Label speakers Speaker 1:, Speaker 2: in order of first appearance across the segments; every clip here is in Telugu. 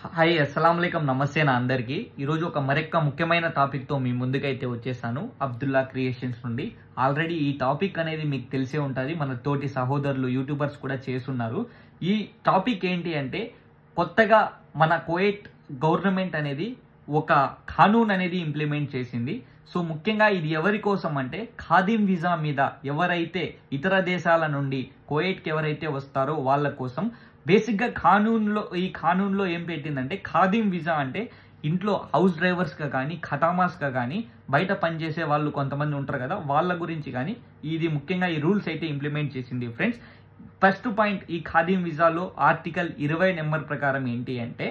Speaker 1: హాయ్ అస్సలాముఅలైకుం నమస్తే నా అందరికీ ఈరోజు ఒక మరొక ముఖ్యమైన టాపిక్తో మీ ముందుకైతే వచ్చేసాను అబ్దుల్లా క్రియేషన్స్ నుండి. ఆల్రెడీ ఈ టాపిక్ అనేది మీకు తెలిసే ఉంటుంది, మన తోటి సహోదరులు యూట్యూబర్స్ కూడా చేస్తున్నారు. ఈ టాపిక్ ఏంటి అంటే కొత్తగా మన కువైట్ గవర్నమెంట్ అనేది ఒక కానూన్ అనేది ఇంప్లిమెంట్ చేసింది. సో ముఖ్యంగా ఇది ఎవరి కోసం అంటే ఖాదీం వీసా మీద ఎవరైతే ఇతర దేశాల నుండి కువైట్కి ఎవరైతే వస్తారో వాళ్ళ కోసం. బేసిక్గా ఈ కానూన్లో ఏం పెట్టిందంటే ఖాదీం వీసా అంటే ఇంట్లో హౌస్ డ్రైవర్స్గా కానీ ఖతామాస్గా కానీ బయట పనిచేసే వాళ్ళు కొంతమంది ఉంటారు కదా, వాళ్ళ గురించి కానీ ఇది ముఖ్యంగా ఈ రూల్స్ అయితే ఇంప్లిమెంట్ చేసింది ఫ్రెండ్స్. ఫస్ట్ పాయింట్, ఈ ఖాదీం వీసాలో ఆర్టికల్ 20 నెంబర్ ప్రకారం ఏంటి అంటే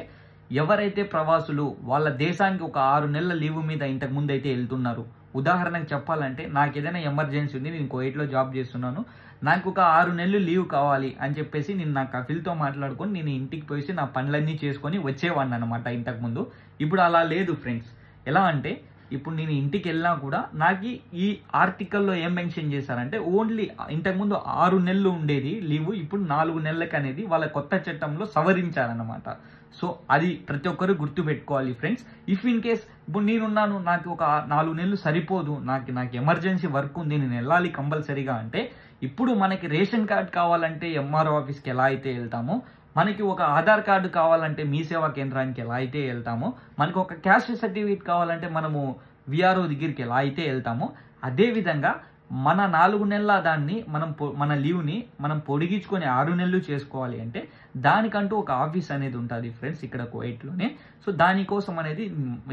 Speaker 1: ఎవరైతే ప్రవాసులు వాళ్ళ దేశానికి ఒక 6 నెలల లీవ్ మీద ఇంతకు ముందు అయితే వెళ్తున్నారు. ఉదాహరణకు చెప్పాలంటే నాకు ఏదైనా ఎమర్జెన్సీ ఉంది, నేను కువైట్లో జాబ్ చేస్తున్నాను, నాకు ఒక 6 నెలలు లీవ్ కావాలి అని చెప్పేసి నేను నా కఫిల్తో మాట్లాడుకొని నేను ఇంటికి పోయి నా పనులన్నీ చేసుకొని వచ్చేవాడిని అనమాట ఇంతకుముందు. ఇప్పుడు అలా లేదు ఫ్రెండ్స్. ఎలా అంటే ఇప్పుడు నేను ఇంటికి వెళ్ళినా కూడా నాకు ఈ ఆర్టికల్లో ఏం మెన్షన్ చేశారంటే ఓన్లీ ఇంతకుముందు 6 నెలలు ఉండేది లీవ్, ఇప్పుడు 4 నెలలకి అనేది వాళ్ళ కొత్త చట్టంలో సవరించారనమాట. సో అది ప్రతి ఒక్కరు గుర్తు పెట్టుకోవాలి ఫ్రెండ్స్. ఇఫ్ ఇన్ కేస్ ఇప్పుడు నేనున్నాను, నాకు ఒక 4 నెలలు సరిపోదు, నాకు ఎమర్జెన్సీ వర్క్ ఉంది, నేను వెళ్ళాలి కంపల్సరీగా అంటే ఇప్పుడు మనకి రేషన్ కార్డు కావాలంటే ఎంఆర్ఓ ఆఫీస్కి ఎలా అయితే వెళ్తామో, మనకి ఒక ఆధార్ కార్డు కావాలంటే మీ సేవా కేంద్రానికి ఎలా అయితే వెళ్తామో, మనకు ఒక క్యాస్ట్ సర్టిఫికేట్ కావాలంటే మనము విఆర్ఓ దగ్గరికి ఎలా అయితే వెళ్తామో, అదేవిధంగా మన 4 నెలల దాన్ని మన లీవ్ని మనం పొడిగించుకొని 6 నెలలు చేసుకోవాలి అంటే దానికంటూ ఒక ఆఫీస్ అనేది ఉంటుంది ఫ్రెండ్స్ ఇక్కడ కువైట్లోనే. సో దానికోసం అనేది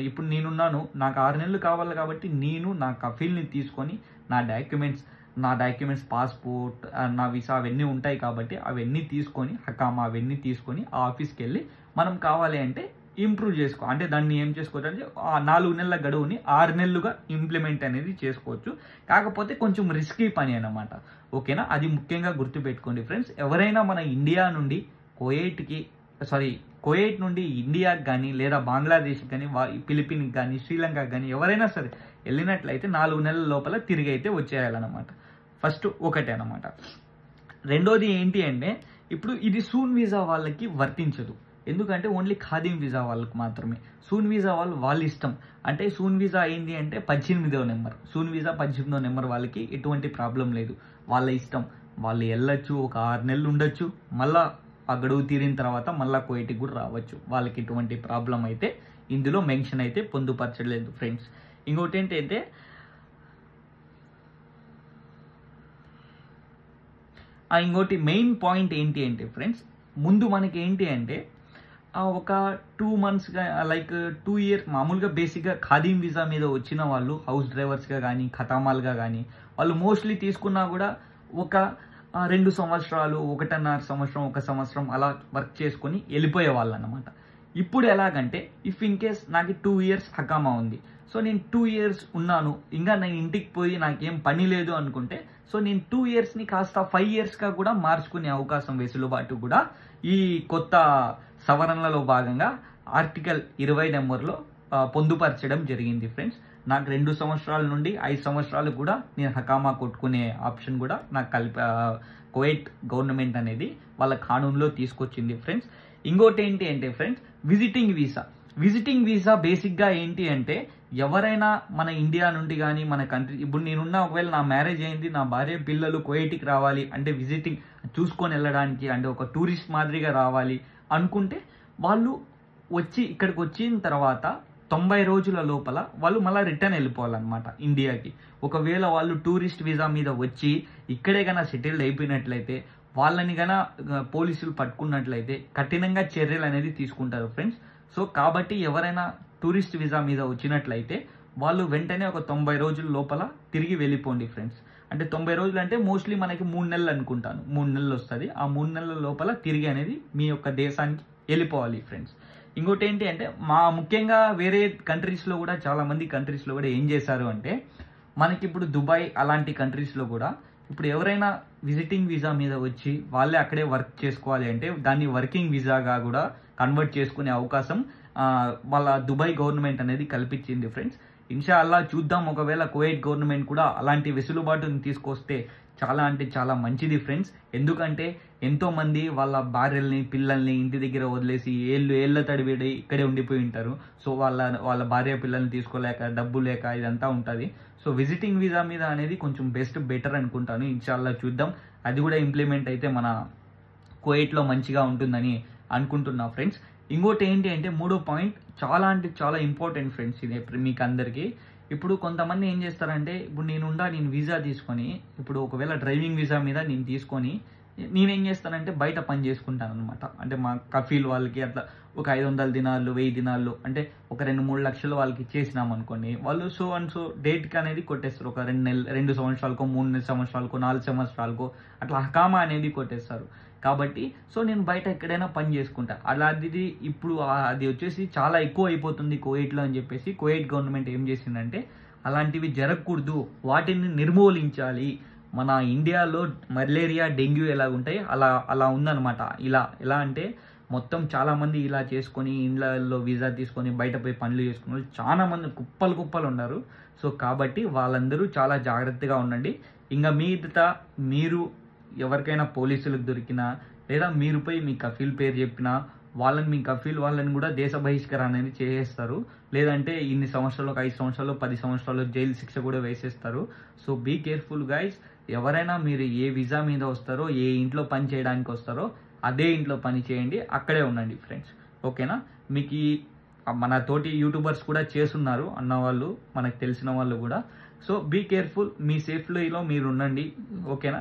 Speaker 1: ఇప్పుడు నేనున్నాను, నాకు 6 నెలలు కావాలి కాబట్టి నేను నా కఫీల్ని తీసుకొని నా డాక్యుమెంట్స్ పాస్పోర్ట్, నా వీసా అవన్నీ ఉంటాయి కాబట్టి అవన్నీ తీసుకొని హకామా అవన్నీ తీసుకొని ఆ ఆఫీస్కి వెళ్ళి మనం కావాలి అంటే ఇంప్రూవ్ అంటే దాన్ని ఏం చేసుకోవచ్చు అంటే ఆ 4 నెలల గడువుని 6 నెలలుగా ఇంప్లిమెంట్ అనేది చేసుకోవచ్చు. కాకపోతే కొంచెం రిస్కీ పని అన్నమాట. ఓకేనా, అది ముఖ్యంగా గుర్తుపెట్టుకోండి ఫ్రెండ్స్. ఎవరైనా మన కువైట్ నుండి ఇండియాకి కానీ లేదా బంగ్లాదేశ్కి కానీ ఫిలిపిన్కి కానీ శ్రీలంకకి కానీ ఎవరైనా సరే వెళ్ళినట్లయితే 4 నెలల లోపల తిరిగి అయితే వచ్చేయాలన్నమాట. ఫస్ట్ ఒకటే అనమాట. రెండోది ఏంటి అంటే ఇప్పుడు ఇది సూన్ వీసా వాళ్ళకి వర్తించదు, ఎందుకంటే ఓన్లీ ఖాదీం వీసా వాళ్ళకి మాత్రమే. సూన్ వీసా వాళ్ళ ఇష్టం. అంటే సూన్ వీసా ఏంటి అంటే 18వ నెంబర్, సూన్ వీసా 18వ నెంబర్ వాళ్ళకి ఎటువంటి ప్రాబ్లం లేదు, వాళ్ళ ఇష్టం. వాళ్ళు వెళ్ళొచ్చు, ఒక 6 నెలలు ఉండొచ్చు, మళ్ళా ఆ గడువు తీరిన తర్వాత మళ్ళీ కువైట్కి కూడా రావచ్చు. వాళ్ళకి ఎటువంటి ప్రాబ్లం అయితే ఇందులో మెన్షన్ అయితే పొందుపరచలేదు ఫ్రెండ్స్. ఇంకోటి ఏంటంటే ఇంకోటి మెయిన్ పాయింట్ ఏంటి అంటే ఫ్రెండ్స్, ముందు మనకి ఏంటి అంటే ఒక 2 మంత్స్గా లైక్ 2 ఇయర్స్ మామూలుగా బేసిక్గా ఖాదీం వీసా మీద వచ్చిన వాళ్ళు హౌస్ డ్రైవర్స్గా కానీ ఖతామాలుగా కానీ వాళ్ళు మోస్ట్లీ తీసుకున్నా కూడా ఒక 2 సంవత్సరాలు, 1.5 సంవత్సరం, 1 సంవత్సరం అలా వర్క్ చేసుకొని వెళ్ళిపోయే వాళ్ళు అన్నమాట. ఇప్పుడు ఎలాగంటే ఇఫ్ ఇన్ కేస్ నాకు 2 ఇయర్స్ హకామా ఉంది, సో నేను 2 ఇయర్స్ ఉన్నాను, ఇంకా నేను ఇంటికి పోయి నాకేం పని లేదు అనుకుంటే సో నేను 2 ఇయర్స్ని కాస్త 5 ఇయర్స్గా కూడా మార్చుకునే అవకాశం వెసులుబాటు కూడా ఈ కొత్త సవరణలలో భాగంగా ఆర్టికల్ 20 నెంబర్లో పొందుపరచడం జరిగింది ఫ్రెండ్స్. నాకు 2 సంవత్సరాల నుండి 5 సంవత్సరాలు కూడా నేను హకామా కొట్టుకునే ఆప్షన్ కూడా నాకు కువైట్ గవర్నమెంట్ అనేది వాళ్ళ కానూన్లో తీసుకొచ్చింది ఫ్రెండ్స్. ఇంకోటి ఏంటి అంటే ఫ్రెండ్స్ విజిటింగ్ వీసా బేసిక్గా ఏంటి అంటే ఎవరైనా మన ఇండియా నుండి కానీ మన కంట్రీ, ఇప్పుడు నేనున్న ఒకవేళ నా మ్యారేజ్ అయింది, నా భార్య పిల్లలు కువైట్కి రావాలి అంటే విజిటింగ్ చూసుకొని వెళ్ళడానికి అంటే ఒక టూరిస్ట్ మాదిరిగా రావాలి అనుకుంటే వాళ్ళు ఇక్కడికి వచ్చిన తర్వాత 90 రోజుల లోపల వాళ్ళు మళ్ళీ రిటర్న్ వెళ్ళిపోవాలన్నమాట ఇండియాకి. ఒకవేళ వాళ్ళు టూరిస్ట్ వీసా మీద వచ్చి ఇక్కడే కన్నా సెటిల్డ్ అయిపోయినట్లయితే వాళ్ళని కన్నా పోలీసులు పట్టుకున్నట్లయితే కఠినంగా చర్యలు అనేది తీసుకుంటారు ఫ్రెండ్స్. సో కాబట్టి ఎవరైనా టూరిస్ట్ వీసా మీద వచ్చినట్లయితే వాళ్ళు వెంటనే ఒక 90 రోజుల లోపల తిరిగి వెళ్ళిపోండి ఫ్రెండ్స్. అంటే 90 రోజులు అంటే మోస్ట్లీ మనకి 3 నెలలు అనుకుంటాను, 3 నెలలు వస్తుంది. ఆ 3 నెలల లోపల తిరిగి అనేది మీ యొక్క దేశానికి వెళ్ళిపోవాలి ఫ్రెండ్స్. ఇంకోటి ఏంటి అంటే ముఖ్యంగా వేరే కంట్రీస్లో కూడా చాలామంది కంట్రీస్లో కూడా ఏం చేశారు అంటే మనకి ఇప్పుడు దుబాయ్ అలాంటి కంట్రీస్లో కూడా ఇప్పుడు ఎవరైనా విజిటింగ్ వీసా మీద వచ్చి వాళ్ళే అక్కడే వర్క్ చేసుకోవాలి అంటే దాన్ని వర్కింగ్ వీసాగా కూడా కన్వర్ట్ చేసుకునే అవకాశం వాళ్ళ దుబాయ్ గవర్నమెంట్ అనేది కల్పించింది ఫ్రెండ్స్. ఇన్షాల్లా చూద్దాం, ఒకవేళ కువైట్ గవర్నమెంట్ కూడా అలాంటి వెసులుబాటుని తీసుకొస్తే చాలా అంటే చాలా మంచిది ఫ్రెండ్స్. ఎందుకంటే ఎంతోమంది వాళ్ళ భార్యల్ని పిల్లల్ని ఇంటి దగ్గర వదిలేసి ఏళ్ళ తడిబడి ఇక్కడే ఉండిపోయి ఉంటారు. సో వాళ్ళ భార్య పిల్లల్ని తీసుకోలేక డబ్బు లేక ఇదంతా ఉంటుంది. సో విజిటింగ్ వీసా మీద అనేది కొంచెం బెటర్ అనుకుంటాను. ఇన్షాల్లా చూద్దాం, అది కూడా ఇంప్లిమెంట్ అయితే మన కువైట్లో మంచిగా ఉంటుందని అనుకుంటున్నా ఫ్రెండ్స్. ఇంకోటి ఏంటి అంటే మూడో పాయింట్ చాలా అంటే చాలా ఇంపార్టెంట్ ఫ్రెండ్స్. ఇది మీకు అందరికీ. ఇప్పుడు కొంతమంది ఏం చేస్తారంటే, ఇప్పుడు నేను వీసా తీసుకొని, ఇప్పుడు ఒకవేళ డ్రైవింగ్ వీసా మీద నేను తీసుకొని నేనేం చేస్తానంటే బయట పని చేసుకుంటాను అనమాట. అంటే మా కఫీల్ వాళ్ళకి అట్లా ఒక 500 దినాలు 1000 దినాలు అంటే ఒక 2-3 లక్షలు వాళ్ళకి ఇచ్చేసినాం అనుకోండి, వాళ్ళు సో అండ్ సో డేట్కి అనేది కొట్టేస్తారు. ఒక 2 సంవత్సరాలకో 3 సంవత్సరాలకో 4 సంవత్సరాలకో అట్లా హకామా అనేది కొట్టేస్తారు. కాబట్టి సో నేను బయట ఎక్కడైనా పని చేసుకుంటా. అలాంటిది ఇప్పుడు అది వచ్చేసి చాలా ఎక్కువ అయిపోతుంది కువైట్లో అని చెప్పేసి కువైట్ గవర్నమెంట్ ఏం చేసిందంటే అలాంటివి జరగకూడదు, వాటిని నిర్మూలించాలి. మన ఇండియాలో మలేరియా డెంగ్యూ ఎలా ఉంటాయి అలా ఉందన్నమాట. ఎలా అంటే మొత్తం చాలామంది ఇలా చేసుకొని ఇండ్లలో వీసా తీసుకొని బయట పోయి పనులు చేసుకున్న వాళ్ళు చాలా మంది కుప్పలు ఉన్నారు. సో కాబట్టి వాళ్ళందరూ చాలా జాగ్రత్తగా ఉండండి. ఇంకా మీదట మీరు ఎవరికైనా పోలీసులకు దొరికినా లేదా మీరుపై మీ కఫీల్ పేరు చెప్పినా మీ కఫీల్ వాళ్ళని కూడా దేశ బహిష్కరణ అనేది చేసేస్తారు. లేదంటే ఇన్ని సంవత్సరాలు 5 సంవత్సరాలు 10 సంవత్సరాలు జైలు శిక్ష కూడా వేసేస్తారు. So be careful guys. ఎవరైనా మీరు ఏ వీసా మీద వస్తారో, ఏ ఇంట్లో పని చేయడానికి వస్తారో అదే ఇంట్లో పని చేయండి, అక్కడే ఉండండి ఫ్రెండ్స్. ఓకేనా? మీకు మన తోటి యూట్యూబర్స్ కూడా చేస్తున్నారు అన్నవాళ్ళు, మనకు తెలిసిన వాళ్ళు కూడా. సో బీ కేర్ఫుల్, మీ సేఫ్టీలో మీరు ఉండండి. ఓకేనా?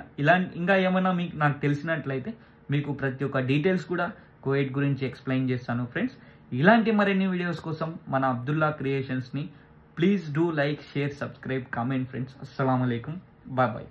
Speaker 1: ఇంకా ఏమైనా మీకు నాకు తెలిసినట్లయితే మీకు ప్రతి ఒక్క డీటెయిల్స్ కూడా కువైట్ గురించి ఎక్స్ప్లెయిన్ చేస్తాను ఫ్రెండ్స్. ఇలాంటి మరిన్ని వీడియోస్ కోసం మన అబ్దుల్లా క్రియేషన్స్ని please do like, share, subscribe, comment friends. అస్సలాము అలైకుం, బాయ్.